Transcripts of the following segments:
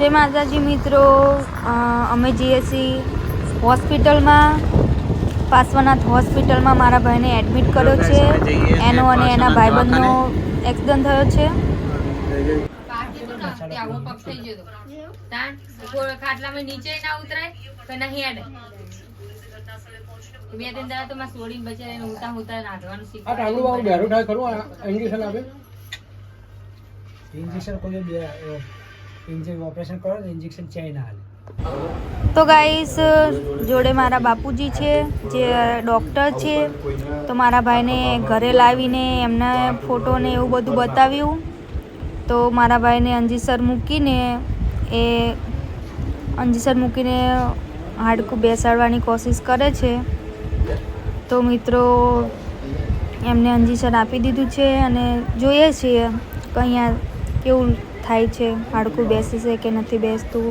जय माताजी मित्रों, अमे जीए છીએ હોસ્પિટલમાં પાર્શ્વનાથ હોસ્પિટલમાં મારા ભાઈને એડમિટ કર્યો છે। એનો અને એના ભાઈબંધનો એક્સિડન્ટ થયો છે। ऑपरेशन करो इंजेक्शन चाहिए ना। तो गाइस जोड़े मारा बापूजी छे जे डॉक्टर छे। तो मारा भाई ने घरे लावीने एमना फोटो ने एवुं बधुं बताव्युं। तो मारा भाई ने अंजीसर मूकीने हाडकું બેસાડવાની કોશિશ કરે છે। તો મિત્રો એમને અંજીસર આપી દીધું છે અને જોઈએ છીએ કે અહીંયા કેવું થાય છે, હાડકું બેસે છે કે નથી બેસતું।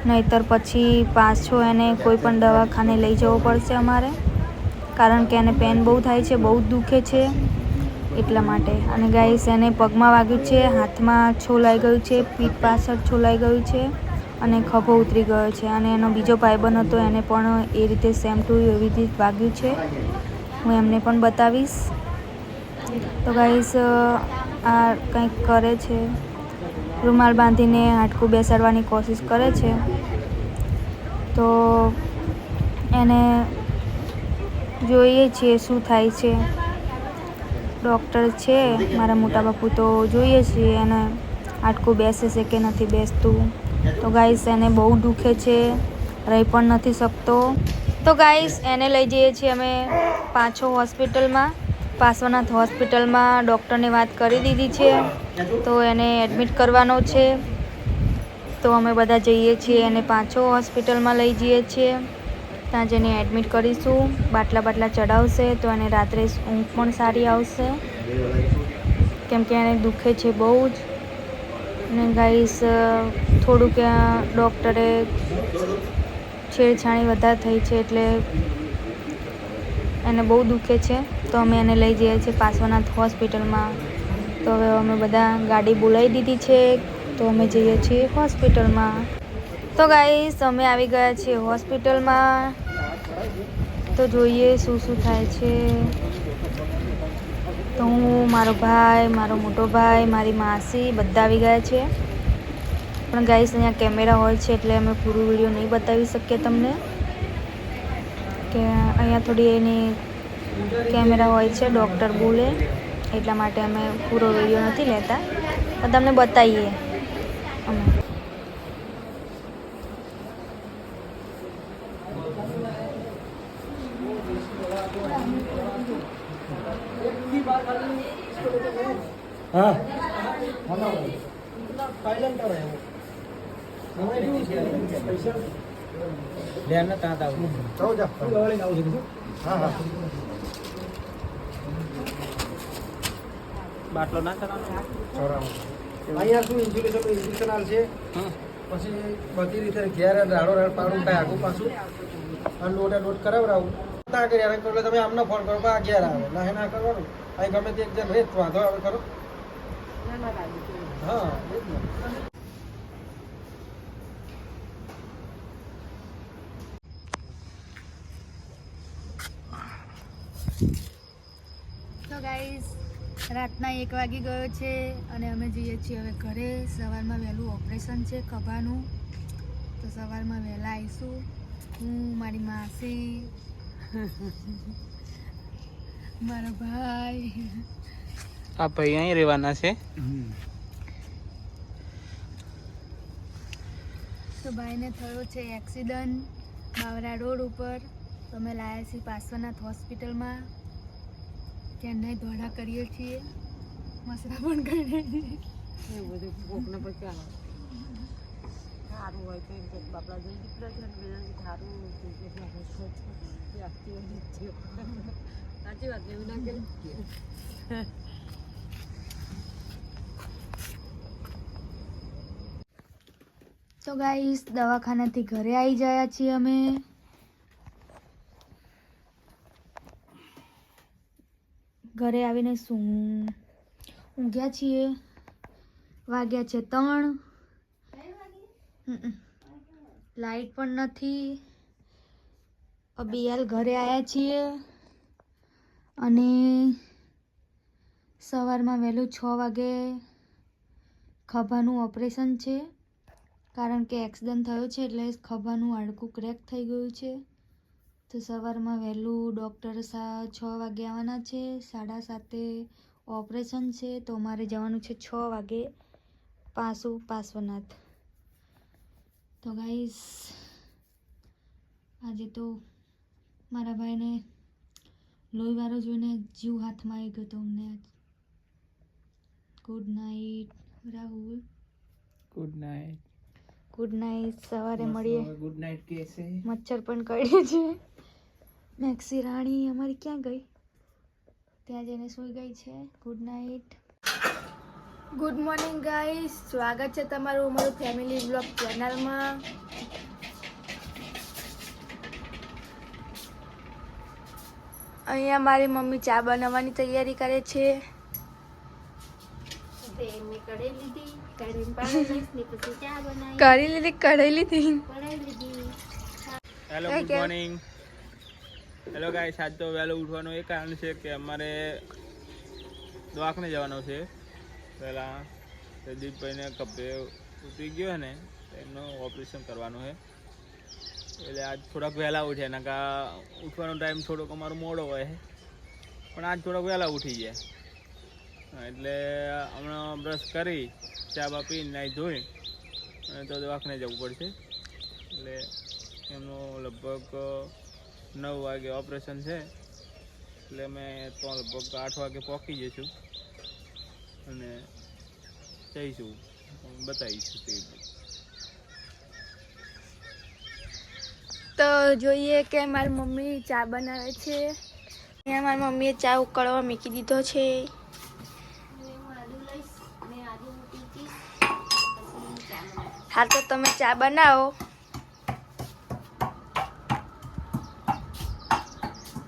નહીતર પછી પાછો એને કોઈ પણ દવાખાને લઈ જવો પડશે અમારે, કારણ કે એને પેન બહુ થાય છે, બહુ દુખે છે એટલા માટે। અને ગાઈસ એને પગમાં વાગ્યું છે, હાથમાં છોલાઈ ગયું છે, પીઠ પાછળ છોલાઈ ગયું છે અને ખભો ઉતરી ગયો છે। અને એનો બીજો ભાઈબંધ હતો એને પણ એ રીતે સેમ ટુ એવી રીતે વાગ્યું છે। હું એમને પણ બતાવીશ। તો ગાઈસ આ કંઈક કરે છે, રૂમાલ બાંધીને હાડકું બેસાડવાની કોશિશ કરે છે। તો એને જોઈએ છીએ શું થાય છે। ડૉક્ટર છે મારા મોટા બાપુ, તો જોઈએ છીએ એને હાડકું બેસે છે કે નથી બેસતું। તો ગાઈસ એને બહુ દુખે છે, રહી પણ નથી શકતો। તો ગાઈસ એને લઈ જઈએ છીએ અમે પાછો હોસ્પિટલમાં, પાર્શ્વનાથ હોસ્પિટલમાં। ડૉક્ટરને વાત કરી દીધી છે, તો એને એડમિટ કરવાનો છે। તો અમે બધા જઈએ છીએ એને પાછો હોસ્પિટલમાં લઈ જઈએ છીએ। ત્યાં જઈને એડમિટ કરીશું, બાટલા ચડાવશે તો એને રાત્રે ઊંઘ પણ સારી આવશે, કેમ કે એને દુખે છે બહુ જ। અને ગાઈસ થોડુંક ડૉક્ટરે છેડછાણી વધારે થઈ છે એટલે એને બહુ દુખે છે। તો અમે એને લઈ જઈએ છીએ પાર્શ્વનાથ હોસ્પિટલમાં। તો હવે અમે બધા ગાડી બોલાવી દીધી છે, તો અમે જઈએ છીએ હોસ્પિટલમાં। તો ગાઈસ અમે આવી ગયા છીએ હોસ્પિટલમાં। તો જોઈએ શું થાય છે। તો હું, મારો ભાઈ, મારો મોટો ભાઈ, મારી માસી બધા આવી ગયા છે। પણ ગાઈસ અહીંયા કેમેરા હોય છે એટલે અમે પૂરું વિડીયો નહીં બતાવી શકીએ તમને, કે અહીંયા થોડી એની કેમેરા હોય છે, ડૉક્ટર બોલે એટલા માટે અમે પૂરો વિડીયો નથી લેતા, પણ તમને બતાવીએ અમે। हाँ બાટલો ના અહીંયા શું ઇન્જેક્શન આલ છે, પછી બધી રીતે ઘેર રાડો પાડું કાંઈ આગું પાછું અને લોટ કરાવડાવું ના કરી હેરાન કરો। તમે આમને ફોન કરો આ ઘેર આવે ના કરવાનું, અહીં ગમે તે એક જણ રહે વાંધો આવે કરો। હા એ જ ને। તો ગાઈસ રાતના 1 વાગી ગયો છે અને અમે જઈએ છીએ હવે ઘરે। સવારમાં વહેલું ઓપરેશન છે ખભાનું, તો સવારમાં વહેલા આવીશું। હું, મારી માસી, મારો ભાઈ, આ ભાઈ અહીં રહેવાના છે। તો ભાઈને થયો છે એક્સિડન્ટ બાવરા રોડ ઉપર। તો અમે લાવ્યા છીએ પાર્શ્વનાથ હોસ્પિટલમાં, ત્યાં નહીં દોડા કરીએ છીએ, મસરા પણ કરીએ છીએ। એવું બધું ભોગને પછી સારું હોય તો બાપડા જલ્દી સારું સાચી વાત એવું ના કે। તો ગાઈસ દવાખાનાથી ઘરે આવી ગયા છીએ અમે। ઘરે આવીને ઊંઘ્યા છીએ। વાગ્યા છે 3। લાઈટ પણ નથી. અબી હાલ ઘરે આવ્યા છીએ અને સવારમાં વહેલું 6 વાગે ખભાનું ઓપરેશન છે, કારણ કે એક્સિડન્ટ થયો છે એટલે ખભાનું હાડકું ક્રેક થઈ ગયું છે. તો સવારમાં વહેલું ડૉક્ટર 6 વાગે આવવાના છે, 7:30 ઓપરેશન છે. તો અમારે જવાનું છે 6 વાગે પાર્શ્વનાથ. તો ગાઈસ આજે તો મારા ભાઈને લોહીવાળો જોઈને જીવ હાથમાં આવી ગયો તો અમને. આજ good night Rahul. Good night. Good night. સવારે મળીએ. ગુડ નાઇટ કે છે. મચ્છર પણ કરડે છે. મેક્સી રાણી અમારી ક્યાં ગઈ? ત્યાં જઈને સૂઈ ગઈ છે. Good night. Good morning guys, સ્વાગત છે તમારું અમારું ફેમિલી બ્લોગ ચેનલમાં. અહીંયા મારી મમ્મી ચા બનાવવાની તૈયારી કરે છે. કરી લીધી. Hello, good morning. Hello guys, આજ તો વહેલું ઉઠવાનું એ કારણ છે કે અમારે દવાખાને જવાનું છે. પહેલાં પ્રદીપભાઈને કપે ઉતરી ગયો ને એમનું ઓપરેશન કરવાનું છે, એટલે આજ થોડાક વહેલા ઉઠ્યા. એના કા ઉઠવાનો ટાઈમ થોડોક અમારો મોડો હોય છે, પણ આજ થોડોક વહેલા ઉઠી ગયા. એટલે હમણાં બ્રશ કરી ચા બા પીને નાહી ધોઈ અને તો દવાખાને જવું પડશે. એટલે એમનું લગભગ 9 વાગે ઓપરેશન છે, એટલે અમે તો લગભગ 8 વાગે પહોંચી જઈશું અને જઈશું, બતાવીશું તે. તો જોઈએ કે મારી મમ્મી ચા બનાવે છે. અહીંયા મારી મમ્મીએ ચા ઉકળવા મૂકી દીધો છે. હા, તો તમે ચા બનાવો.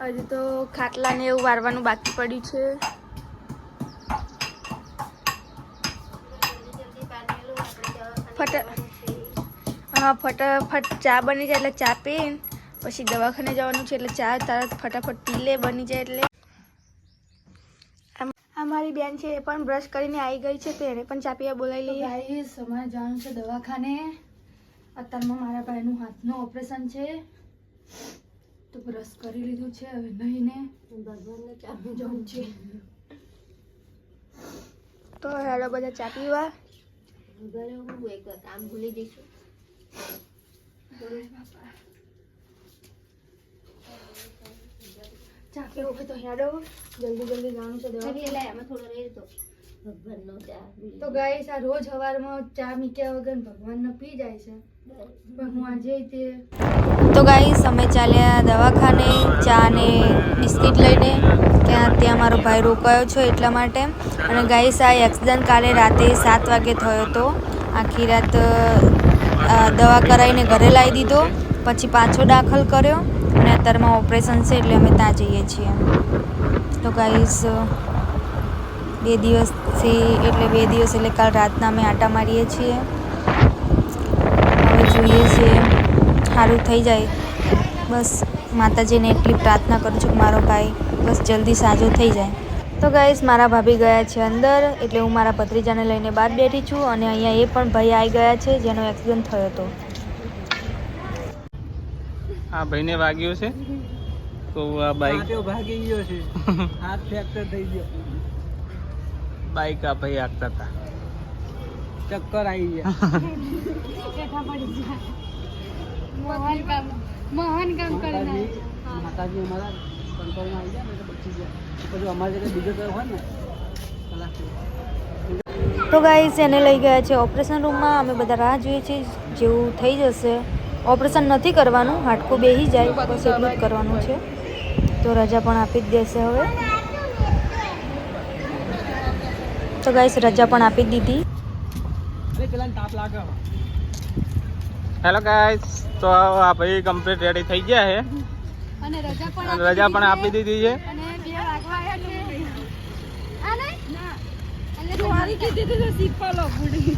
હજુ તો ખાટલાને એવું વારવાનું બાકી પડ્યું છે. ફટાફટ ચા બની જાય એટલે ચા પીને પછી દવાખાને જવાનું છે, એટલે ચા તરત ફટાફટ પી લે, બની જાય એટલે. અમારી બેન છે એ પણ બ્રશ કરીને આવી ગઈ છે, તો એને પણ ચા પીવા બોલાવી લઈએ. ગાઈસ, અમારે જવાનું છે દવાખાને. અત્યારમાં મારા ભાઈનું હાથનું ઓપરેશન છે, તો બ્રશ કરી લીધું છે. હવે નહીને ભગવાનને ચા જવું છે. તો હેલો બધા ચા પીવા. કામ ભૂલી જઈશું. ચા પીવું હોય તો હેડો, જલ્દી જવાનું છે દવા. તો ગાઈસ, આ રોજ સવારમાં ચા મીક્યા વગર ભગવાનને પી જાય છે, પણ હું આજે તે. તો ગાઈસ, અમે ચાલ્યા દવાખાને ચા ને બિસ્કિટ લઈને. ત્યાં મારો ભાઈ રોકાયો છે એટલા માટે. અને ગાઈસ, આ એક્સિડન્ટ કાલે રાતે 7 વાગે થયો હતો. આખી રાત દવા કરાવીને ઘરે લાવી દીધો, પછી પાછો દાખલ કર્યો અને અત્યારમાં ઓપરેશન છે એટલે અમે ત્યાં જઈએ છીએ. તો ગાઈસ, 2 દિવસ એટલે કાલ રાતના અમે આટા મારીએ છીએ. હવે જોઈએ છીએ સારું થઈ જાય. બસ માતાજીને એટલી પ્રાર્થના કરું છું કે મારો ભાઈ બસ જલ્દી સાજો થઈ જાય. તો ગાઈસ, મારા ભાભી ગયા છે અંદર, એટલે હું મારા ભત્રીજાને લઈને બહાર બેઠી છું. અને અહીંયા એ પણ ભાઈ આવી ગયા છે જેનો એક્સિડન્ટ થયો હતો. આ ભાઈને વાગ્યું છે, તો આ બાઈક ભાગી ગયો છે, હાથ ફ્રેક્ચર થઈ ગયો. બાઈક આ ભાઈ હાંકતા હતા, ચક્કર આવી ગયા. મહાન કામ કરી માતાજી અમારા કંટ્રોલમાં આવી ગયા ને તો બચી ગયા. પછી અમારે જે બીજો તરફ હોય ને કલાક. તો ગાઈસ, એને લઈ ગયા છે ઓપરેશન રૂમમાં. અમે બધા રાહ જોઈએ છીએ, જેવું થઈ જશે. ઓપરેશન નથી કરવાનું, હાડકું બેસી જાય બસ એટલું જ કરવાનું છે. તો રજા પણ આપી જ દેશે હવે. તો ગાઈસ, રજા પણ આપી જ દીધી. હેલો ગાઈસ, તો આ ભાઈ કમ્પ્લીટ રેડી થઈ ગયા છે અને રજા પણ આપી દીધી છે. અને 2 વાગવા આવ્યા છે. આ નહીં ના એટલે જોવારી કીધી તો સીપલો ગુડી.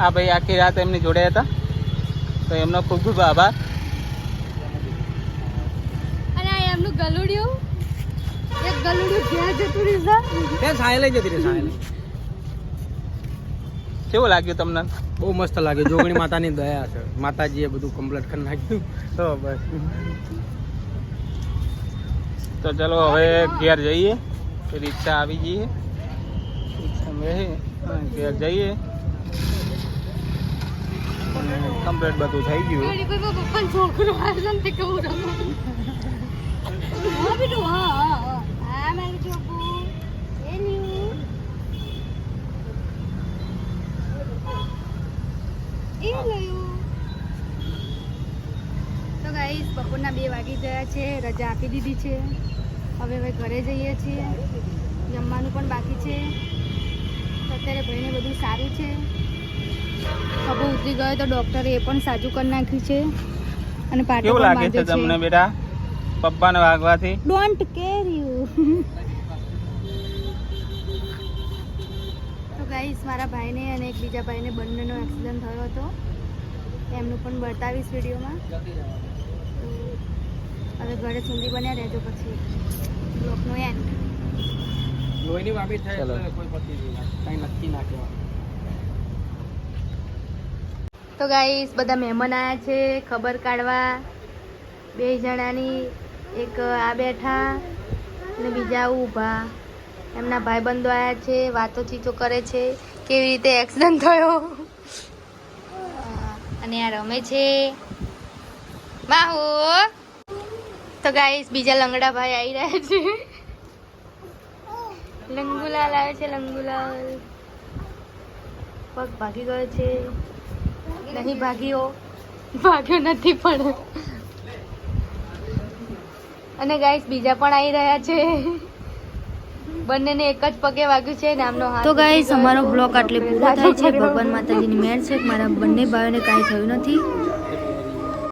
આ ભાઈ આખી રાત એમની જોડે હતા, તો એમનો ખૂબ ખૂબ આભાર. અને આ એમનું ગલુડિયું, એક ગલુડિયું ઘેર જતું રહેશે. ત્યાં સાય લઈ જતી રહે સાય. કેવું લાગ્યું તમને? બહુ મસ્ત લાગે. જોગણી માતાની દયા છે, માતાજીએ બધું કમ્પ્લીટ કરી નાખ્યું. તો બસ તો ચલો હવે ઘેર જઈએ. રિક્ષા આવી જઈએ, રિક્ષા બેસી ઘેર જઈએ. કમ્પ્લીટ બધું થઈ ગયું. પપ્પા છોકરો આવ્યો ને કેવું રમો. હા બેટું, હા હા હા આ મારું છોકરું એનું એ લયું. તો ગાઈસ બપોરના 2 વાગી ગયા છે, રજા આપી દીધી છે. હવે ઘરે જઈએ છીએ. જમવાનું પણ બાકી છે. અત્યારે ભાઈને બધું સારું છે. ખભો ઉતરી ગયો તો ડોક્ટરે એ પણ સાજું કરી નાખ્યું છે. અને પાટો કેવું પણ લાગે છે બાંધ્યો તમને બેટા પપ્પાને વાગવાથી? Don't care you. તો ગાઈસ મારા ભાઈને અને એક બીજા ભાઈને બંનેનો એક્સિડન્ટ થયો હતો. એમનું પણ બતાવીશ વિડીયોમાં. હવે ઘરે સુધી બન્યા રહેજો, પછી બ્લોગનો એન્ડ. લોહીની વાબી થાય એટલે કોઈ પતિ કઈ નક્કી ના કહેવાય. તો ગાઈસ બધા મહેમાન આવ્યા છે ખબર કાઢવા. 2 જણાની, એક આ બેઠા અને બીજા ઊભા. એમના ભાઈબંધો આવ્યા છે, વાતો ચીતો કરે છે કેવી રીતે એક્સિડન્ટ થયો. અને આ રમે છે માહુ. તો ગાઈસ બીજા લંગડા ભાઈ આવી રહ્યા છે. લંગુલાલ આવે છે, લંગુલાલ. પગ ભાગી ગયો છે. નહીં ભાગ્યો નથી પણ. અને ગાઈસ બીજા પણ આવી રહ્યા છે. બંનેને એક જ પગે વાગ્યું છે. નામનો હાથ. તો ગાઈસ અમારો બ્લોગ આટલે પૂરો થાય છે. ભગવાન માતાજીની મહેર છે, મારા બંને ભાઈઓને કાંઈ થયું નથી.